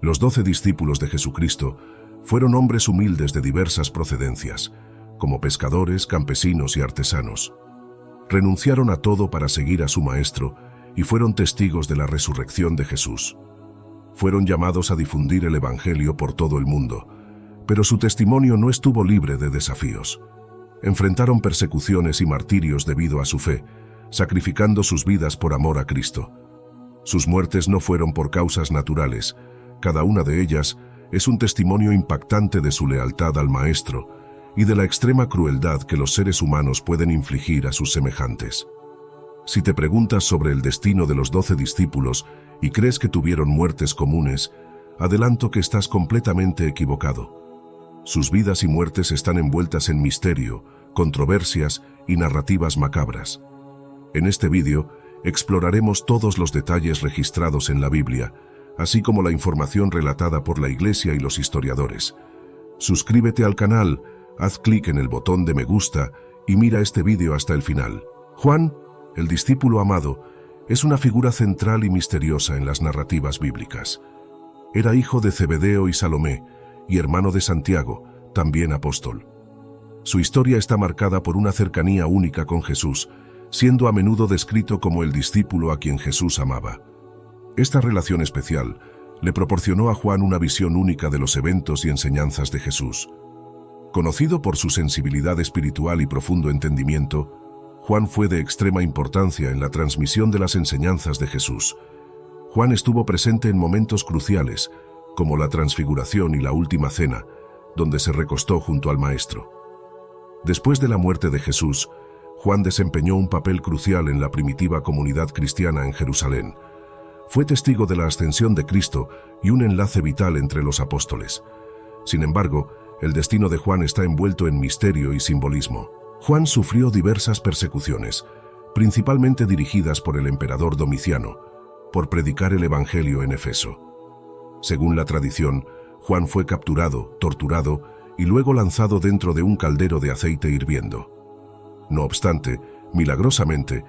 Los 12 discípulos de Jesucristo fueron hombres humildes de diversas procedencias, como pescadores, campesinos y artesanos. Renunciaron a todo para seguir a su Maestro y fueron testigos de la resurrección de Jesús. Fueron llamados a difundir el Evangelio por todo el mundo, pero su testimonio no estuvo libre de desafíos. Enfrentaron persecuciones y martirios debido a su fe, sacrificando sus vidas por amor a Cristo. Sus muertes no fueron por causas naturales. Cada una de ellas es un testimonio impactante de su lealtad al Maestro y de la extrema crueldad que los seres humanos pueden infligir a sus semejantes. Si te preguntas sobre el destino de los 12 discípulos y crees que tuvieron muertes comunes, adelanto que estás completamente equivocado. Sus vidas y muertes están envueltas en misterio, controversias y narrativas macabras. En este vídeo exploraremos todos los detalles registrados en la Biblia, así como la información relatada por la Iglesia y los historiadores. Suscríbete al canal, haz clic en el botón de me gusta y mira este vídeo hasta el final. Juan, el discípulo amado, es una figura central y misteriosa en las narrativas bíblicas. Era hijo de Zebedeo y Salomé, y hermano de Santiago, también apóstol. Su historia está marcada por una cercanía única con Jesús, siendo a menudo descrito como el discípulo a quien Jesús amaba. Esta relación especial le proporcionó a Juan una visión única de los eventos y enseñanzas de Jesús. Conocido por su sensibilidad espiritual y profundo entendimiento, Juan fue de extrema importancia en la transmisión de las enseñanzas de Jesús. Juan estuvo presente en momentos cruciales, como la transfiguración y la última cena, donde se recostó junto al Maestro. Después de la muerte de Jesús, Juan desempeñó un papel crucial en la primitiva comunidad cristiana en Jerusalén. Fue testigo de la ascensión de Cristo y un enlace vital entre los apóstoles. Sin embargo, el destino de Juan está envuelto en misterio y simbolismo. Juan sufrió diversas persecuciones, principalmente dirigidas por el emperador Domiciano, por predicar el Evangelio en Éfeso. Según la tradición, Juan fue capturado, torturado y luego lanzado dentro de un caldero de aceite hirviendo. No obstante, milagrosamente,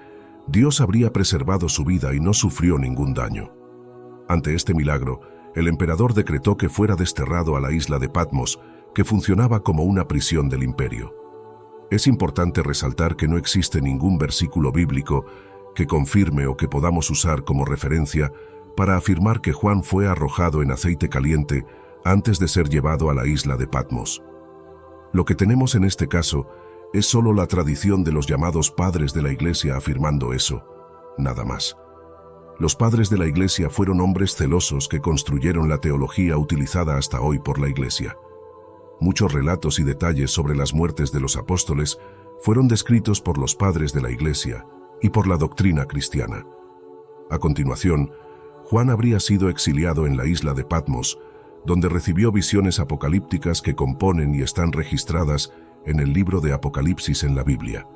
Dios habría preservado su vida y no sufrió ningún daño. Ante este milagro, el emperador decretó que fuera desterrado a la isla de Patmos, que funcionaba como una prisión del imperio. Es importante resaltar que no existe ningún versículo bíblico que confirme o que podamos usar como referencia para afirmar que Juan fue arrojado en aceite caliente antes de ser llevado a la isla de Patmos. Lo que tenemos en este caso es solo la tradición de los llamados padres de la Iglesia afirmando eso, nada más. Los padres de la Iglesia fueron hombres celosos que construyeron la teología utilizada hasta hoy por la Iglesia. Muchos relatos y detalles sobre las muertes de los apóstoles fueron descritos por los padres de la Iglesia y por la doctrina cristiana. A continuación, Juan habría sido exiliado en la isla de Patmos, donde recibió visiones apocalípticas que componen y están registradas en el libro de Apocalipsis en la Biblia.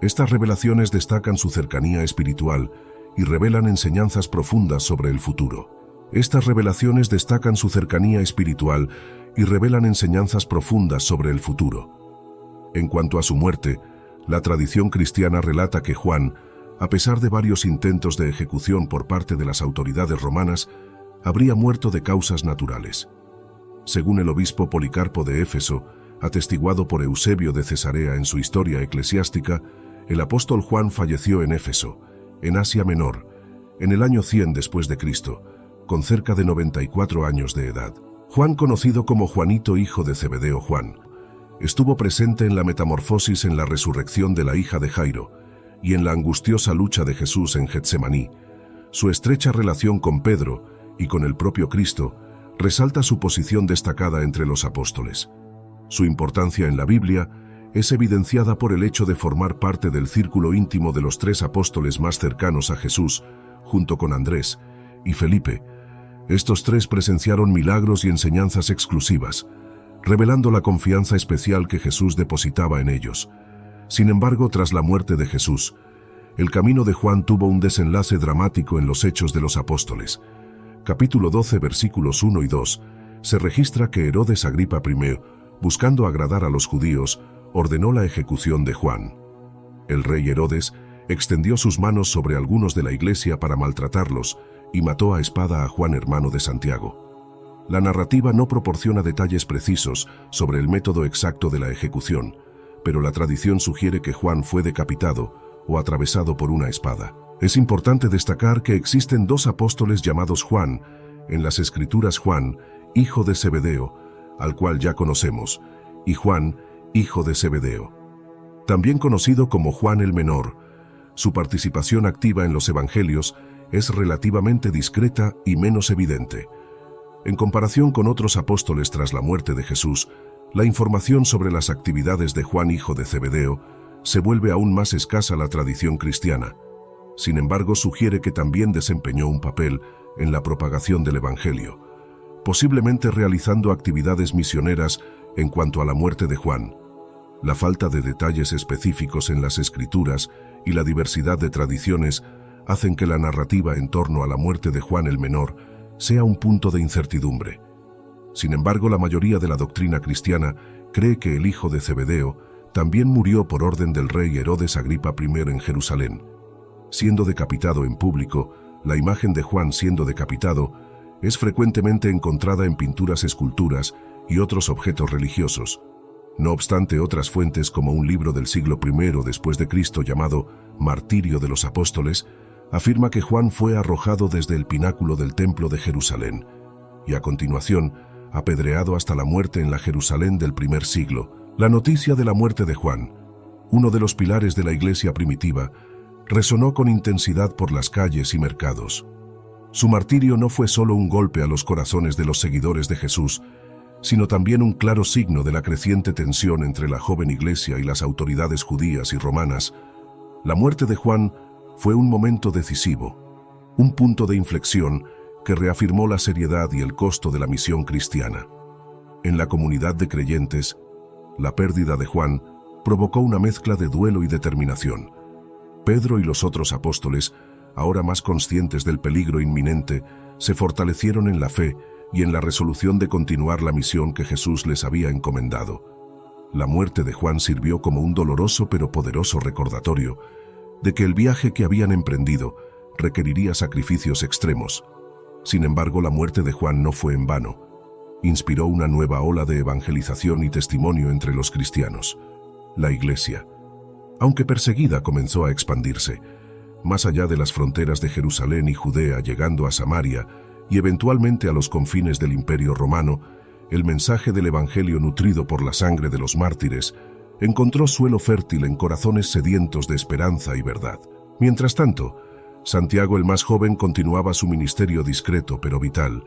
Estas revelaciones destacan su cercanía espiritual y revelan enseñanzas profundas sobre el futuro. Estas revelaciones destacan su cercanía espiritual y revelan enseñanzas profundas sobre el futuro. En cuanto a su muerte, la tradición cristiana relata que Juan, a pesar de varios intentos de ejecución por parte de las autoridades romanas, habría muerto de causas naturales. Según el obispo Policarpo de Éfeso, atestiguado por Eusebio de Cesarea en su historia eclesiástica, el apóstol Juan falleció en Éfeso, en Asia Menor, en el año 100 después de Cristo, con cerca de 94 años de edad. Juan, conocido como Juanito, hijo de Zebedeo Juan, estuvo presente en la metamorfosis en la resurrección de la hija de Jairo y en la angustiosa lucha de Jesús en Getsemaní. Su estrecha relación con Pedro y con el propio Cristo resalta su posición destacada entre los apóstoles. Su importancia en la Biblia es evidenciada por el hecho de formar parte del círculo íntimo de los 3 apóstoles más cercanos a Jesús, junto con Andrés y Felipe. Estos 3 presenciaron milagros y enseñanzas exclusivas, revelando la confianza especial que Jesús depositaba en ellos. Sin embargo, tras la muerte de Jesús, el camino de Juan tuvo un desenlace dramático en los Hechos de los Apóstoles. Capítulo 12, versículos 1 y 2, se registra que Herodes Agripa I, buscando agradar a los judíos, ordenó la ejecución de Juan. El rey Herodes extendió sus manos sobre algunos de la iglesia para maltratarlos y mató a espada a Juan, hermano de Santiago. La narrativa no proporciona detalles precisos sobre el método exacto de la ejecución, pero la tradición sugiere que Juan fue decapitado o atravesado por una espada. Es importante destacar que existen dos apóstoles llamados Juan en las Escrituras: Juan, hijo de Zebedeo, al cual ya conocemos, y Juan, hijo de Zebedeo, también conocido como Juan el Menor. Su participación activa en los evangelios es relativamente discreta y menos evidente. En comparación con otros apóstoles tras la muerte de Jesús, la información sobre las actividades de Juan, hijo de Zebedeo, se vuelve aún más escasa. La tradición cristiana, sin embargo, sugiere que también desempeñó un papel en la propagación del evangelio, posiblemente realizando actividades misioneras. En cuanto a la muerte de Juan, la falta de detalles específicos en las Escrituras y la diversidad de tradiciones hacen que la narrativa en torno a la muerte de Juan el Menor sea un punto de incertidumbre. Sin embargo, la mayoría de la doctrina cristiana cree que el hijo de Zebedeo también murió por orden del rey Herodes Agripa I en Jerusalén. Siendo decapitado en público, la imagen de Juan siendo decapitado es frecuentemente encontrada en pinturas, esculturas y otros objetos religiosos. No obstante, otras fuentes, como un libro del siglo I después de Cristo llamado Martirio de los Apóstoles, afirma que Juan fue arrojado desde el pináculo del templo de Jerusalén y a continuación apedreado hasta la muerte en la Jerusalén del primer siglo. La noticia de la muerte de Juan, uno de los pilares de la iglesia primitiva, resonó con intensidad por las calles y mercados. Su martirio no fue solo un golpe a los corazones de los seguidores de Jesús, sino también un claro signo de la creciente tensión entre la joven iglesia y las autoridades judías y romanas. La muerte de Juan fue un momento decisivo, un punto de inflexión que reafirmó la seriedad y el costo de la misión cristiana. En la comunidad de creyentes, la pérdida de Juan provocó una mezcla de duelo y determinación. Pedro y los otros apóstoles, ahora más conscientes del peligro inminente, se fortalecieron en la fe y en la resolución de continuar la misión que Jesús les había encomendado. La muerte de Juan sirvió como un doloroso pero poderoso recordatorio de que el viaje que habían emprendido requeriría sacrificios extremos. Sin embargo, la muerte de Juan no fue en vano. Inspiró una nueva ola de evangelización y testimonio entre los cristianos. La Iglesia, aunque perseguida, comenzó a expandirse, más allá de las fronteras de Jerusalén y Judea, llegando a Samaria y eventualmente a los confines del Imperio Romano. El mensaje del Evangelio, nutrido por la sangre de los mártires, encontró suelo fértil en corazones sedientos de esperanza y verdad. Mientras tanto, Santiago el más joven continuaba su ministerio discreto pero vital.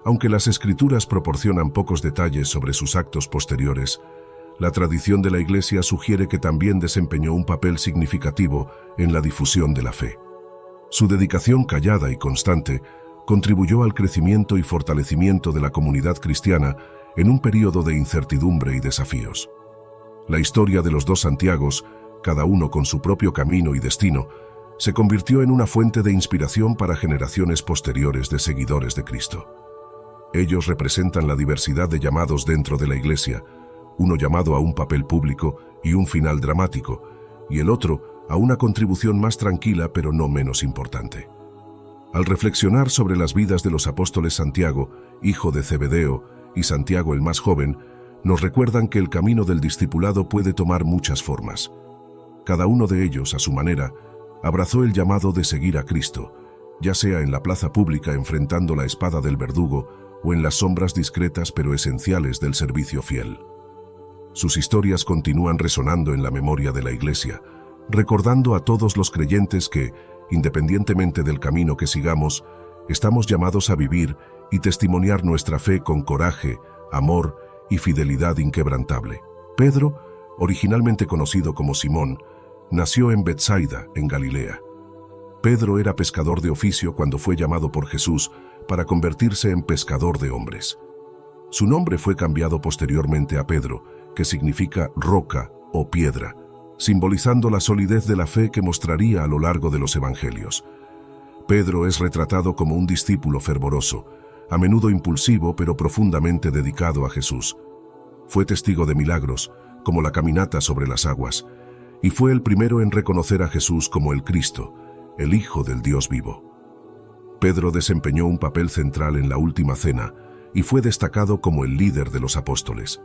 Aunque las Escrituras proporcionan pocos detalles sobre sus actos posteriores, la tradición de la Iglesia sugiere que también desempeñó un papel significativo en la difusión de la fe. Su dedicación callada y constante contribuyó al crecimiento y fortalecimiento de la comunidad cristiana en un período de incertidumbre y desafíos. La historia de los dos Santiagos, cada uno con su propio camino y destino, se convirtió en una fuente de inspiración para generaciones posteriores de seguidores de Cristo. Ellos representan la diversidad de llamados dentro de la Iglesia, uno llamado a un papel público y un final dramático, y el otro a una contribución más tranquila pero no menos importante. Al reflexionar sobre las vidas de los apóstoles Santiago, hijo de Zebedeo, y Santiago el más joven, nos recuerdan que el camino del discipulado puede tomar muchas formas. Cada uno de ellos, a su manera, abrazó el llamado de seguir a Cristo, ya sea en la plaza pública enfrentando la espada del verdugo o en las sombras discretas pero esenciales del servicio fiel. Sus historias continúan resonando en la memoria de la Iglesia, recordando a todos los creyentes que, independientemente del camino que sigamos, estamos llamados a vivir y testimoniar nuestra fe con coraje, amor y fidelidad inquebrantable. Pedro, originalmente conocido como Simón, nació en Betsaida, en Galilea. Pedro era pescador de oficio cuando fue llamado por Jesús para convertirse en pescador de hombres. Su nombre fue cambiado posteriormente a Pedro, que significa roca o piedra, simbolizando la solidez de la fe que mostraría a lo largo de los evangelios. Pedro es retratado como un discípulo fervoroso, a menudo impulsivo pero profundamente dedicado a Jesús. Fue testigo de milagros, como la caminata sobre las aguas, y fue el primero en reconocer a Jesús como el Cristo, el Hijo del Dios vivo. Pedro desempeñó un papel central en la Última Cena y fue destacado como el líder de los apóstoles.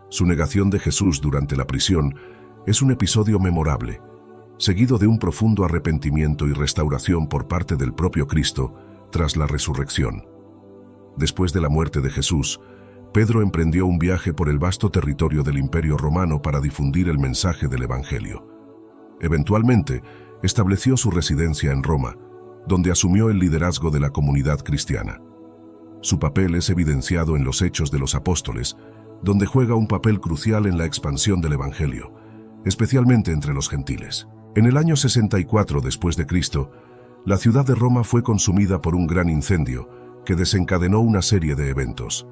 Su negación de Jesús durante la prisión es un episodio memorable, seguido de un profundo arrepentimiento y restauración por parte del propio Cristo tras la resurrección. Después de la muerte de Jesús, Pedro emprendió un viaje por el vasto territorio del Imperio Romano para difundir el mensaje del Evangelio. Eventualmente, estableció su residencia en Roma, donde asumió el liderazgo de la comunidad cristiana. Su papel es evidenciado en los Hechos de los Apóstoles, donde juega un papel crucial en la expansión del Evangelio, especialmente entre los gentiles. En el año 64 después de Cristo, la ciudad de Roma fue consumida por un gran incendio que desencadenó una serie de eventos.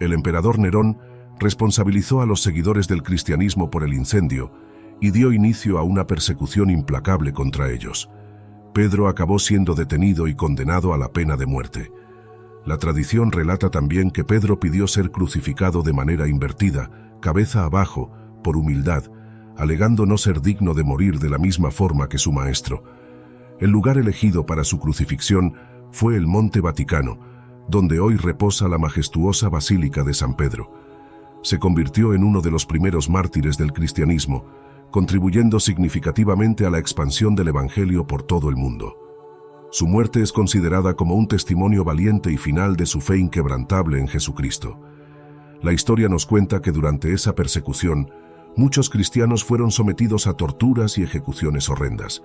El emperador Nerón responsabilizó a los seguidores del cristianismo por el incendio y dio inicio a una persecución implacable contra ellos. Pedro acabó siendo detenido y condenado a la pena de muerte. La tradición relata también que Pedro pidió ser crucificado de manera invertida, cabeza abajo, por humildad, alegando no ser digno de morir de la misma forma que su maestro. El lugar elegido para su crucifixión fue el Monte Vaticano, donde hoy reposa la majestuosa Basílica de San Pedro. Se convirtió en uno de los primeros mártires del cristianismo, contribuyendo significativamente a la expansión del Evangelio por todo el mundo. Su muerte es considerada como un testimonio valiente y final de su fe inquebrantable en Jesucristo. La historia nos cuenta que durante esa persecución, muchos cristianos fueron sometidos a torturas y ejecuciones horrendas,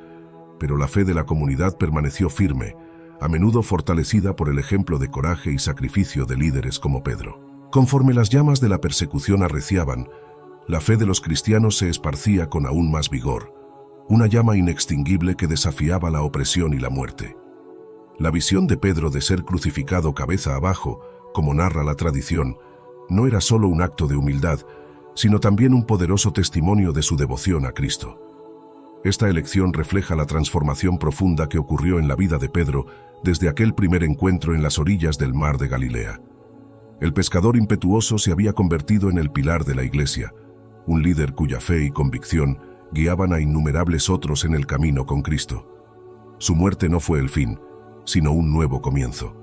pero la fe de la comunidad permaneció firme, a menudo fortalecida por el ejemplo de coraje y sacrificio de líderes como Pedro. Conforme las llamas de la persecución arreciaban, la fe de los cristianos se esparcía con aún más vigor, una llama inextinguible que desafiaba la opresión y la muerte. La visión de Pedro de ser crucificado cabeza abajo, como narra la tradición, no era solo un acto de humildad, sino también un poderoso testimonio de su devoción a Cristo. Esta elección refleja la transformación profunda que ocurrió en la vida de Pedro desde aquel primer encuentro en las orillas del mar de Galilea. El pescador impetuoso se había convertido en el pilar de la Iglesia, un líder cuya fe y convicción guiaban a innumerables otros en el camino con Cristo. Su muerte no fue el fin, sino un nuevo comienzo.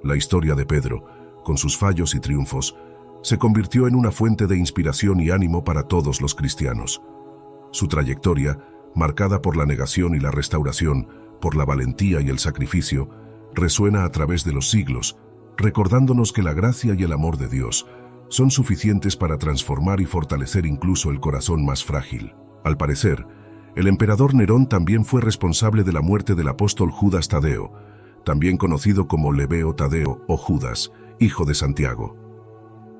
La historia de Pedro, con sus fallos y triunfos, se convirtió en una fuente de inspiración y ánimo para todos los cristianos. Su trayectoria, marcada por la negación y la restauración, por la valentía y el sacrificio, resuena a través de los siglos, recordándonos que la gracia y el amor de Dios son suficientes para transformar y fortalecer incluso el corazón más frágil. Al parecer, el emperador Nerón también fue responsable de la muerte del apóstol Judas Tadeo, también conocido como Lebeo Tadeo o Judas, hijo de Santiago.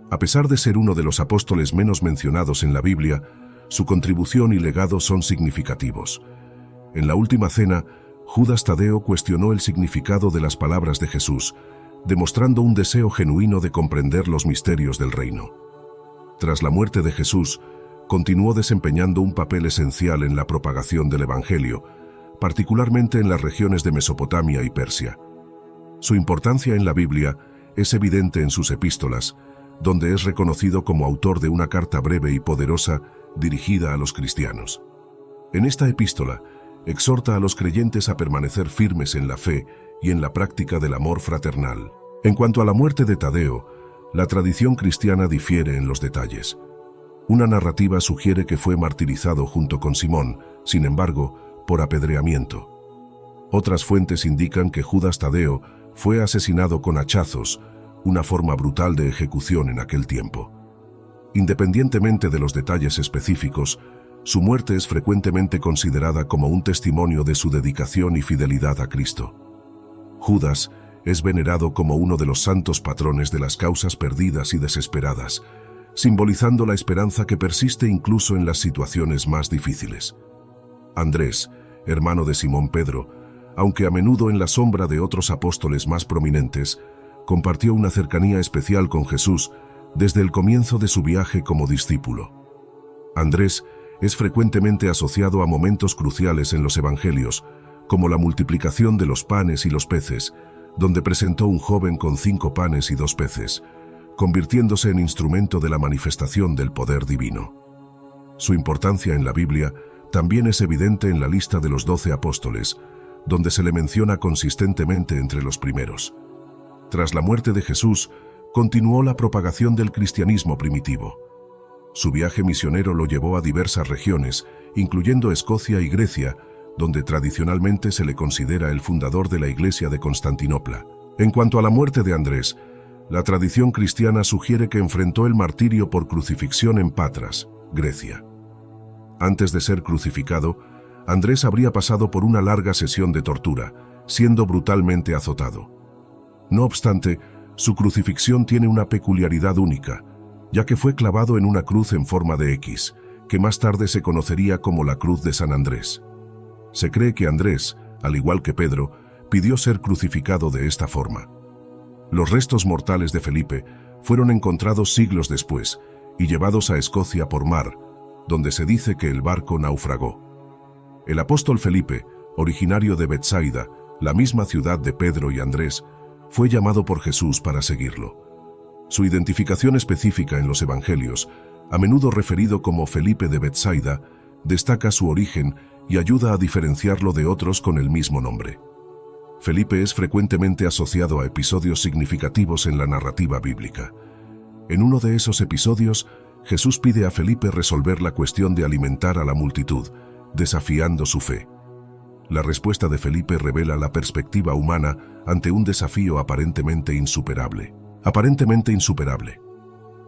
A pesar de ser uno de los apóstoles menos mencionados en la Biblia, su contribución y legado son significativos. En la última cena, Judas Tadeo cuestionó el significado de las palabras de Jesús, demostrando un deseo genuino de comprender los misterios del reino. Tras la muerte de Jesús, continuó desempeñando un papel esencial en la propagación del Evangelio, particularmente en las regiones de Mesopotamia y Persia. Su importancia en la Biblia es evidente en sus epístolas, donde es reconocido como autor de una carta breve y poderosa dirigida a los cristianos. En esta epístola, exhorta a los creyentes a permanecer firmes en la fe y en la práctica del amor fraternal. En cuanto a la muerte de Tadeo, la tradición cristiana difiere en los detalles. Una narrativa sugiere que fue martirizado junto con Simón, sin embargo, por apedreamiento. Otras fuentes indican que Judas Tadeo fue asesinado con hachazos, una forma brutal de ejecución en aquel tiempo. Independientemente de los detalles específicos, su muerte es frecuentemente considerada como un testimonio de su dedicación y fidelidad a Cristo. Judas es venerado como uno de los santos patrones de las causas perdidas y desesperadas, simbolizando la esperanza que persiste incluso en las situaciones más difíciles. Andrés, hermano de Simón Pedro, aunque a menudo en la sombra de otros apóstoles más prominentes, compartió una cercanía especial con Jesús desde el comienzo de su viaje como discípulo. Andrés es frecuentemente asociado a momentos cruciales en los evangelios, como la multiplicación de los panes y los peces, donde presentó un joven con 5 panes y 2 peces, convirtiéndose en instrumento de la manifestación del poder divino. Su importancia en la Biblia también es evidente en la lista de los 12 apóstoles, donde se le menciona consistentemente entre los primeros. Tras la muerte de Jesús, continuó la propagación del cristianismo primitivo. Su viaje misionero lo llevó a diversas regiones, incluyendo Escocia y Grecia, donde tradicionalmente se le considera el fundador de la Iglesia de Constantinopla. En cuanto a la muerte de Andrés, la tradición cristiana sugiere que enfrentó el martirio por crucifixión en Patras, Grecia. Antes de ser crucificado, Andrés habría pasado por una larga sesión de tortura, siendo brutalmente azotado. No obstante, su crucifixión tiene una peculiaridad única, ya que fue clavado en una cruz en forma de X, que más tarde se conocería como la Cruz de San Andrés. Se cree que Andrés, al igual que Pedro, pidió ser crucificado de esta forma. Los restos mortales de Felipe fueron encontrados siglos después y llevados a Escocia por mar, donde se dice que el barco naufragó. El apóstol Felipe, originario de Betsaida, la misma ciudad de Pedro y Andrés, fue llamado por Jesús para seguirlo. Su identificación específica en los evangelios, a menudo referido como Felipe de Betsaida, destaca su origen y ayuda a diferenciarlo de otros con el mismo nombre. Felipe es frecuentemente asociado a episodios significativos en la narrativa bíblica. En uno de esos episodios, Jesús pide a Felipe resolver la cuestión de alimentar a la multitud, desafiando su fe. La respuesta de Felipe revela la perspectiva humana ante un desafío aparentemente insuperable.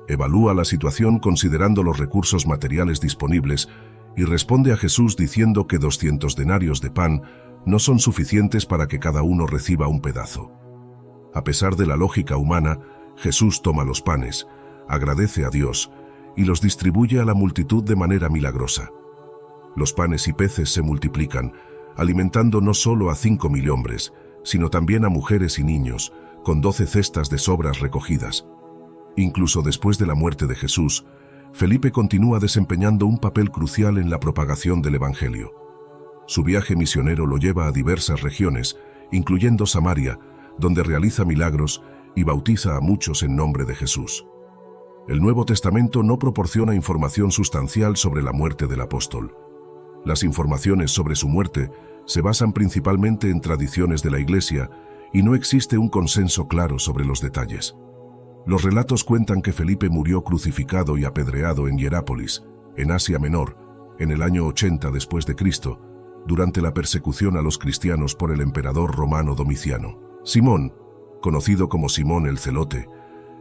Evalúa la situación considerando los recursos materiales disponibles y responde a Jesús diciendo que 200 denarios de pan no son suficientes para que cada uno reciba un pedazo. A pesar de la lógica humana, Jesús toma los panes, agradece a Dios y los distribuye a la multitud de manera milagrosa. Los panes y peces se multiplican, alimentando no solo a 5.000 hombres, sino también a mujeres y niños, con 12 cestas de sobras recogidas. Incluso después de la muerte de Jesús, Felipe continúa desempeñando un papel crucial en la propagación del Evangelio. Su viaje misionero lo lleva a diversas regiones, incluyendo Samaria, donde realiza milagros y bautiza a muchos en nombre de Jesús. El Nuevo Testamento no proporciona información sustancial sobre la muerte del apóstol. Las informaciones sobre su muerte se basan principalmente en tradiciones de la Iglesia y no existe un consenso claro sobre los detalles. Los relatos cuentan que Felipe murió crucificado y apedreado en Hierápolis, en Asia Menor, en el año 80 después de Cristo, durante la persecución a los cristianos por el emperador romano Domiciano. Simón, conocido como Simón el Celote,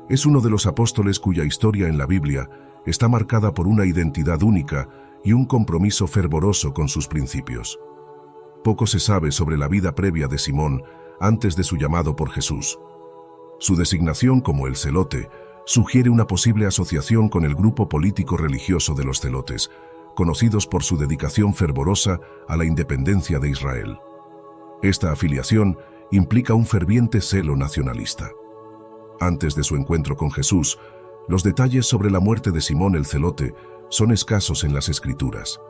es uno de los apóstoles cuya historia en la Biblia está marcada por una identidad única y un compromiso fervoroso con sus principios. Poco se sabe sobre la vida previa de Simón antes de su llamado por Jesús. Su designación como el Celote sugiere una posible asociación con el grupo político-religioso de los celotes, conocidos por su dedicación fervorosa a la independencia de Israel. Esta afiliación implica un ferviente celo nacionalista. Antes de su encuentro con Jesús, los detalles sobre la muerte de Simón el Celote son escasos en las Escrituras.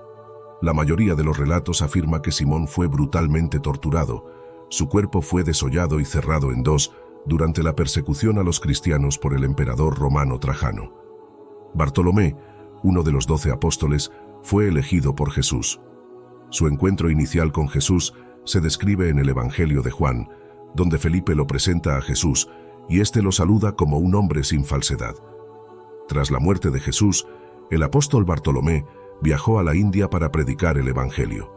La mayoría de los relatos afirma que Simón fue brutalmente torturado, su cuerpo fue desollado y cerrado en dos durante la persecución a los cristianos por el emperador romano Trajano. Bartolomé, uno de los 12 apóstoles, fue elegido por Jesús. Su encuentro inicial con Jesús se describe en el Evangelio de Juan, donde Felipe lo presenta a Jesús y éste lo saluda como un hombre sin falsedad. Tras la muerte de Jesús, el apóstol Bartolomé viajó a la India para predicar el Evangelio.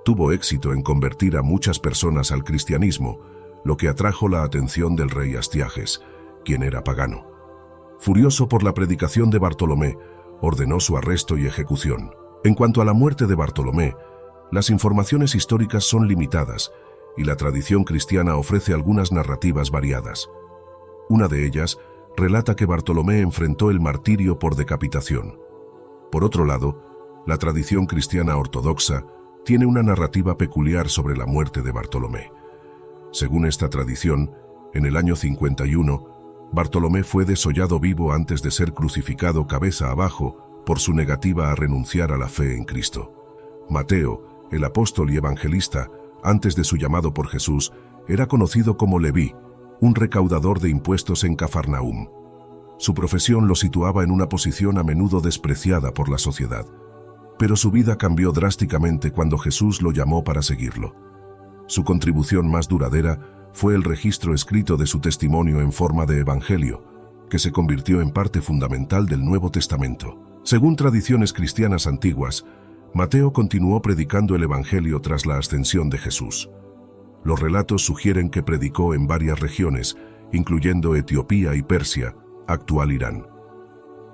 Tuvo éxito en convertir a muchas personas al cristianismo, lo que atrajo la atención del rey Astiages, quien era pagano. Furioso por la predicación de Bartolomé, ordenó su arresto y ejecución. En cuanto a la muerte de Bartolomé, las informaciones históricas son limitadas y la tradición cristiana ofrece algunas narrativas variadas. Una de ellas relata que Bartolomé enfrentó el martirio por decapitación. Por otro lado, la tradición cristiana ortodoxa tiene una narrativa peculiar sobre la muerte de Bartolomé. Según esta tradición, en el año 51, Bartolomé fue desollado vivo antes de ser crucificado cabeza abajo por su negativa a renunciar a la fe en Cristo. Mateo, el apóstol y evangelista, antes de su llamado por Jesús, era conocido como Leví, un recaudador de impuestos en Cafarnaúm. Su profesión lo situaba en una posición a menudo despreciada por la sociedad, pero su vida cambió drásticamente cuando Jesús lo llamó para seguirlo. Su contribución más duradera fue el registro escrito de su testimonio en forma de evangelio, que se convirtió en parte fundamental del Nuevo Testamento. Según tradiciones cristianas antiguas, Mateo continuó predicando el evangelio tras la ascensión de Jesús. Los relatos sugieren que predicó en varias regiones, incluyendo Etiopía y Persia, actual Irán.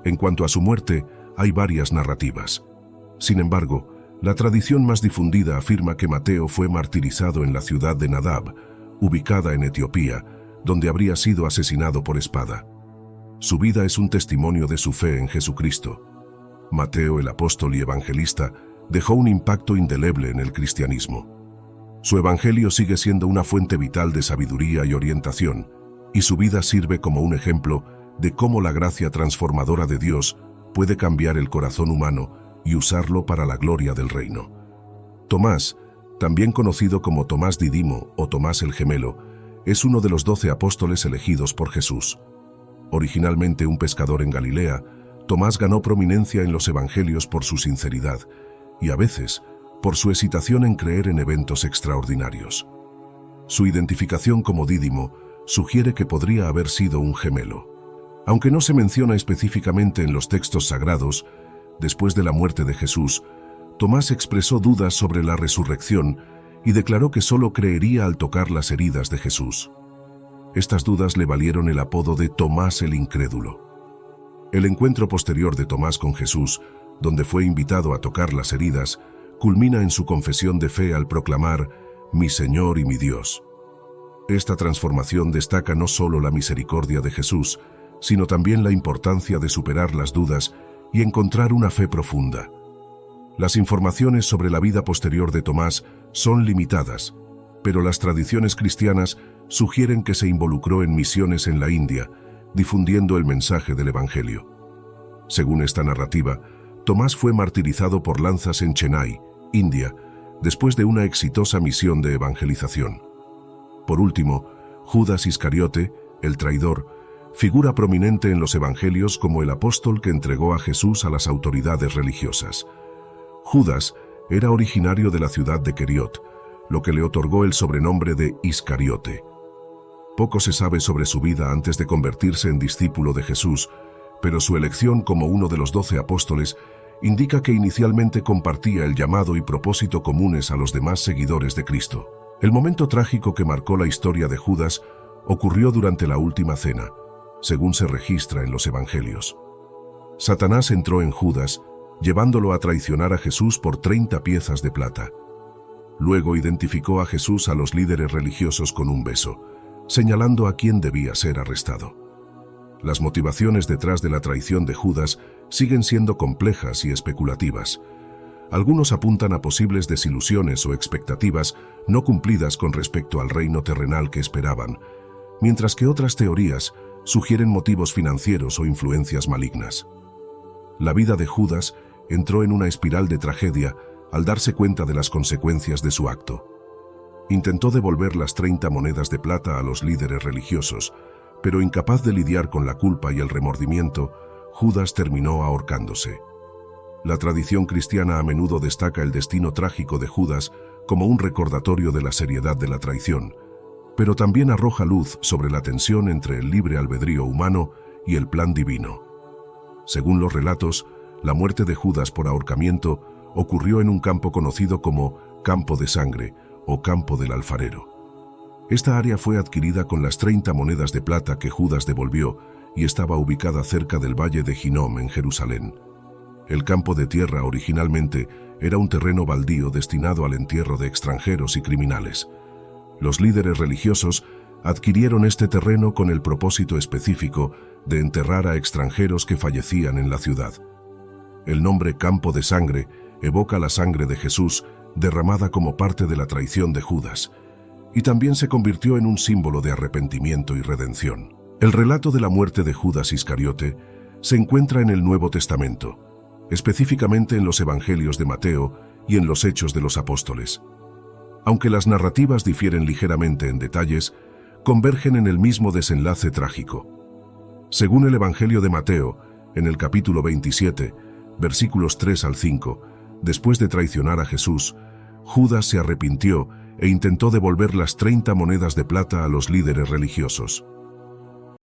En cuanto a su muerte, hay varias narrativas. Sin embargo, la tradición más difundida afirma que Mateo fue martirizado en la ciudad de Nadab, ubicada en Etiopía, donde habría sido asesinado por espada. Su vida es un testimonio de su fe en Jesucristo. Mateo, el apóstol y evangelista, dejó un impacto indeleble en el cristianismo. Su evangelio sigue siendo una fuente vital de sabiduría y orientación, y su vida sirve como un ejemplo de cómo la gracia transformadora de Dios puede cambiar el corazón humano y usarlo para la gloria del reino. Tomás, también conocido como Tomás Dídimo o Tomás el Gemelo, es uno de los 12 apóstoles elegidos por Jesús. Originalmente un pescador en Galilea, Tomás ganó prominencia en los evangelios por su sinceridad y a veces por su hesitación en creer en eventos extraordinarios. Su identificación como Dídimo sugiere que podría haber sido un gemelo. Aunque no se menciona específicamente en los textos sagrados, después de la muerte de Jesús, Tomás expresó dudas sobre la resurrección y declaró que solo creería al tocar las heridas de Jesús. Estas dudas le valieron el apodo de Tomás el Incrédulo. El encuentro posterior de Tomás con Jesús, donde fue invitado a tocar las heridas, culmina en su confesión de fe al proclamar «Mi Señor y mi Dios». Esta transformación destaca no solo la misericordia de Jesús, sino también la importancia de superar las dudas y encontrar una fe profunda. Las informaciones sobre la vida posterior de Tomás son limitadas, pero las tradiciones cristianas sugieren que se involucró en misiones en la India, difundiendo el mensaje del Evangelio. Según esta narrativa, Tomás fue martirizado por lanzas en Chennai, India, después de una exitosa misión de evangelización. Por último, Judas Iscariote, el traidor, figura prominente en los evangelios como el apóstol que entregó a Jesús a las autoridades religiosas. Judas era originario de la ciudad de Queriot, lo que le otorgó el sobrenombre de Iscariote. Poco se sabe sobre su vida antes de convertirse en discípulo de Jesús, pero su elección como uno de los 12 apóstoles indica que inicialmente compartía el llamado y propósito comunes a los demás seguidores de Cristo. El momento trágico que marcó la historia de Judas ocurrió durante la última cena, según se registra en los evangelios. Satanás entró en Judas, llevándolo a traicionar a Jesús por 30 piezas de plata. Luego identificó a Jesús a los líderes religiosos con un beso, señalando a quién debía ser arrestado. Las motivaciones detrás de la traición de Judas siguen siendo complejas y especulativas. Algunos apuntan a posibles desilusiones o expectativas no cumplidas con respecto al reino terrenal que esperaban, mientras que otras teorías sugieren motivos financieros o influencias malignas. La vida de Judas entró en una espiral de tragedia al darse cuenta de las consecuencias de su acto. Intentó devolver las 30 monedas de plata a los líderes religiosos, pero incapaz de lidiar con la culpa y el remordimiento, Judas terminó ahorcándose. La tradición cristiana a menudo destaca el destino trágico de Judas como un recordatorio de la seriedad de la traición, pero también arroja luz sobre la tensión entre el libre albedrío humano y el plan divino. Según los relatos, la muerte de Judas por ahorcamiento ocurrió en un campo conocido como Campo de Sangre o Campo del Alfarero. Esta área fue adquirida con las 30 monedas de plata que Judas devolvió y estaba ubicada cerca del valle de Hinnom en Jerusalén. El campo de tierra originalmente era un terreno baldío destinado al entierro de extranjeros y criminales. Los líderes religiosos adquirieron este terreno con el propósito específico de enterrar a extranjeros que fallecían en la ciudad. El nombre Campo de Sangre evoca la sangre de Jesús derramada como parte de la traición de Judas, y también se convirtió en un símbolo de arrepentimiento y redención. El relato de la muerte de Judas Iscariote se encuentra en el Nuevo Testamento, específicamente en los Evangelios de Mateo y en los Hechos de los Apóstoles. Aunque las narrativas difieren ligeramente en detalles, convergen en el mismo desenlace trágico. Según el Evangelio de Mateo, en el capítulo 27, versículos 3 al 5, después de traicionar a Jesús, Judas se arrepintió e intentó devolver las 30 monedas de plata a los líderes religiosos.